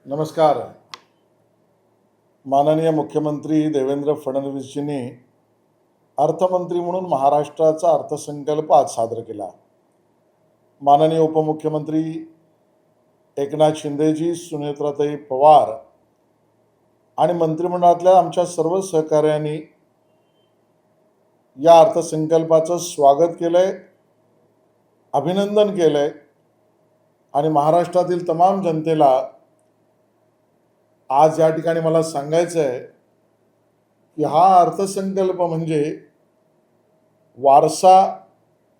नमस्कार. माननीय मुख्यमंत्री देवेंद्र फडणवीसजींनी अर्थमंत्री म्हणून महाराष्ट्राचा अर्थसंकल्प आज सादर केला. माननीय उपमुख्यमंत्री एकनाथ शिंदेजी, सुनेत्राताई पवार आणि मंत्रिमंडळातल्या आमच्या सर्व सहकाऱ्यांनी या अर्थसंकल्पाचं स्वागत केलंय, अभिनंदन केलंय आणि महाराष्ट्रातील तमाम जनतेला आज या ठिकाणी मला सांगायचं आहे की हा अर्थसंकल्प म्हणजे वारसा,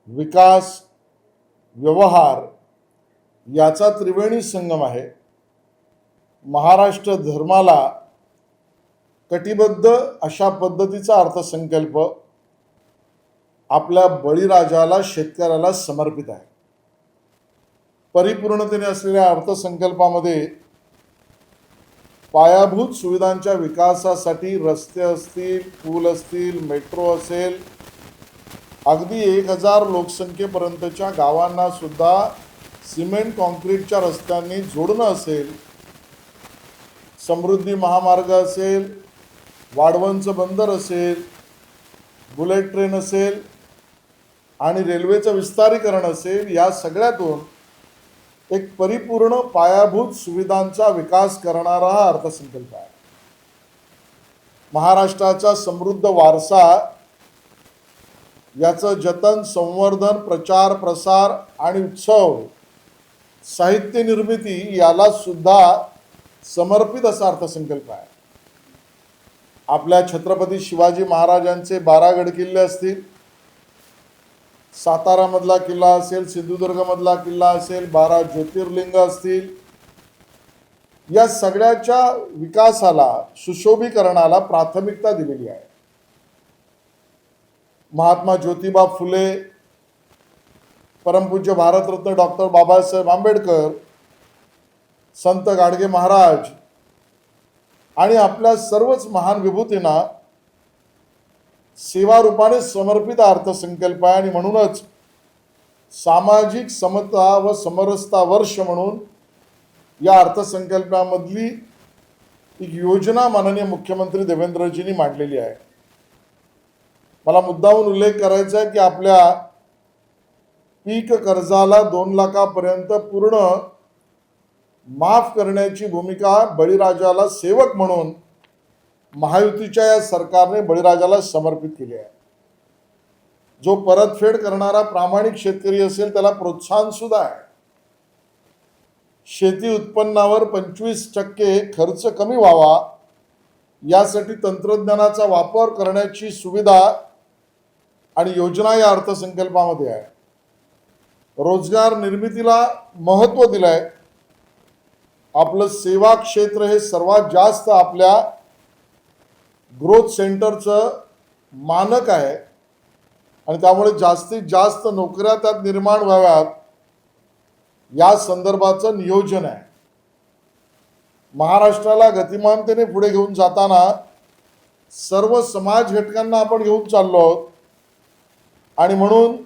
विकास, व्यवहार याचा त्रिवेणी संगम आहे. महाराष्ट्र धर्माला कटिबद्ध अशा पद्धतीचा अर्थसंकल्प आपल्या बळीराजाला, शेतकऱ्याला समर्पित आहे. परिपूर्णतेने असलेल्या अर्थसंकल्पामध्ये पायाभूत सुविधांच्या विकासासाठी रस्ते असतील, पूल असतील, मेट्रो असेल, अगदी 1000 लोकसंख्येपर्यंतच्या गावांना सुद्धा सिमेंट कॉन्क्रीटच्या रस्त्यांनी जोडणं असेल, समृद्धी महामार्ग असेल, वाढवणचं बंदर असेल, बुलेट ट्रेन असेल आणि रेल्वेचं विस्तारीकरण असेल, या सगळ्यातून एक परिपूर्ण पायाभूत सुविधांचा विकास करणारा हा अर्थसंकल्प आहे. महाराष्ट्राचा समृद्ध वारसा याचं जतन, संवर्धन, प्रचार, प्रसार आणि उत्सव, साहित्य निर्मिती याला सुद्धा समर्पित असा अर्थसंकल्प आहे. आपल्या छत्रपती शिवाजी महाराजांचे 12 गडकिल्ले असतील, सातारामधला किल्ला असेल, सिंधुदुर्गमधला किल्ला असेल, 12 ज्योतिर्लिंग असतील, या सगळ्याच्या विकासाला, सुशोभीकरणाला प्राथमिकता दिलेली आहे. महात्मा ज्योतिबा फुले, परमपूज्य भारतरत्न डॉक्टर बाबासाहेब आंबेडकर, संत गाडगे महाराज आणि आपल्या सर्वच महान विभूतींना सेवा रूपाने समर्पित अर्थसंकल्प आहे. आणि म्हणूनच सामाजिक समता व समरसता वर्ष म्हणून या अर्थसंकल्पामधली एक योजना माननीय मुख्यमंत्री देवेंद्रजींनी मांडलेली आहे. मला मुद्दामून उल्लेख करायचा आहे की आपल्या पीक कर्जाला 2 लाखापर्यंत पूर्ण माफ करण्याची भूमिका बळीराजाला सेवक म्हणून महायुतीच्या या सरकारने बळीराजाला समर्पित केली आहे. जो परतफेड करणारा प्रामाणिक शेतकरी असेल त्याला प्रोत्साहन सुद्धा आहे. शेती उत्पन्नावर 25% खर्च कमी व्हावा यासाठी तंत्रज्ञानाचा वापर करण्याची सुविधा आणि योजना या अर्थसंकल्पामध्ये आहे. रोजगार निर्मितीला महत्त्व दिलंय. आपलं सेवा क्षेत्र हे सर्वात जास्त आपल्या ग्रोथ सेंटरचं मानक आहे आणि त्यामुळे जास्तीत जास्त नोकऱ्या त्यात निर्माण व्हाव्यात या संदर्भाचं नियोजन आहे. महाराष्ट्राला गतिमानतेने पुढे घेऊन जाताना सर्व समाज घटकांना आपण घेऊन चाललो आहोत आणि म्हणून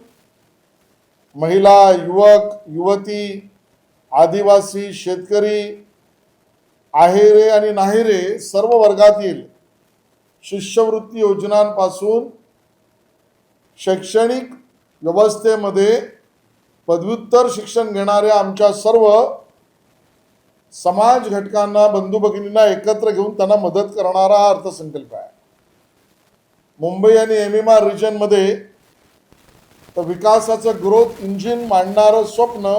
महिला, युवक, युवती, आदिवासी, शेतकरी, आहेरे आणि नाहिरे सर्व वर्गातील शिष्यवृत्ती योजनांपासून शैक्षणिक व्यवस्थेमध्ये पदव्युत्तर शिक्षण घेणाऱ्या आमच्या सर्व समाज घटकांना, बंधू भगिनींना एकत्र घेऊन त्यांना मदत करणारा हा अर्थसंकल्प आहे. मुंबई आणि एमएमआर रिजनमध्ये तर विकासाचं ग्रोथ इंजिन मांडणारं स्वप्न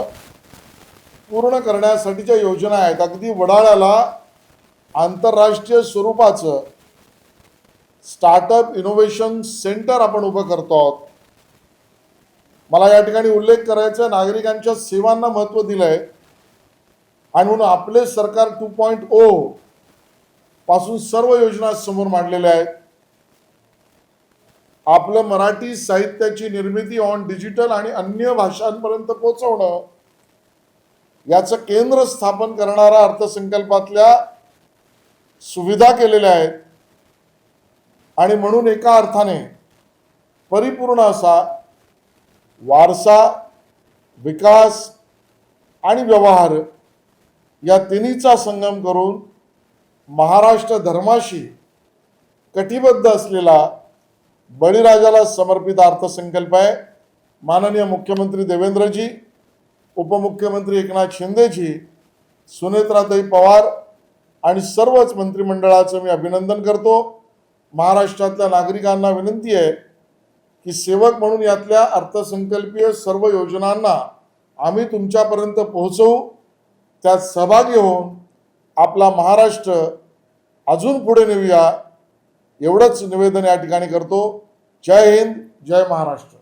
पूर्ण करण्यासाठीच्या योजना आहेत. अगदी वडाळ्याला आंतरराष्ट्रीय स्वरूपाचं स्टार्टअप इनोव्हेशन सेंटर आपण उभं करतो आहोत. मला या ठिकाणी उल्लेख करायचा, नागरिकांच्या सेवांना महत्त्व दिलंय आणि म्हणून आपले सरकार 2.0 पासून सर्व योजना समोर मांडलेल्या आहेत. आपलं मराठी साहित्याची निर्मिती ऑन डिजिटल आणि अन्य भाषांपर्यंत पोहोचवणं याचं केंद्र स्थापन करणारा अर्थसंकल्पातल्या सुविधा केलेल्या आहेत. आणि म्हणून एका अर्थाने परिपूर्ण असा वारसा, विकास आणि व्यवहार या तिन्हीचा संगम करून महाराष्ट्र धर्माशी कटिबद्ध असलेला बळीराजाला समर्पित अर्थसंकल्प आहे. माननीय मुख्यमंत्री देवेंद्रजी, उपमुख्यमंत्री एकनाथ शिंदेजी, सुनेत्राताई पवार आणि सर्वच मंत्रिमंडळाचं मी अभिनंदन करतो. महाराष्ट्रातल्या नागरिकांना विनंती आहे की सेवक म्हणून यातल्या अर्थसंकल्पीय सर्व योजनांना आम्ही तुमच्यापर्यंत पोहोचवू. त्यात सहभागी होऊन आपला महाराष्ट्र अजून पुढे नेऊया, एवढंच निवेदन या ठिकाणी करतो. जय हिंद, जय महाराष्ट्र.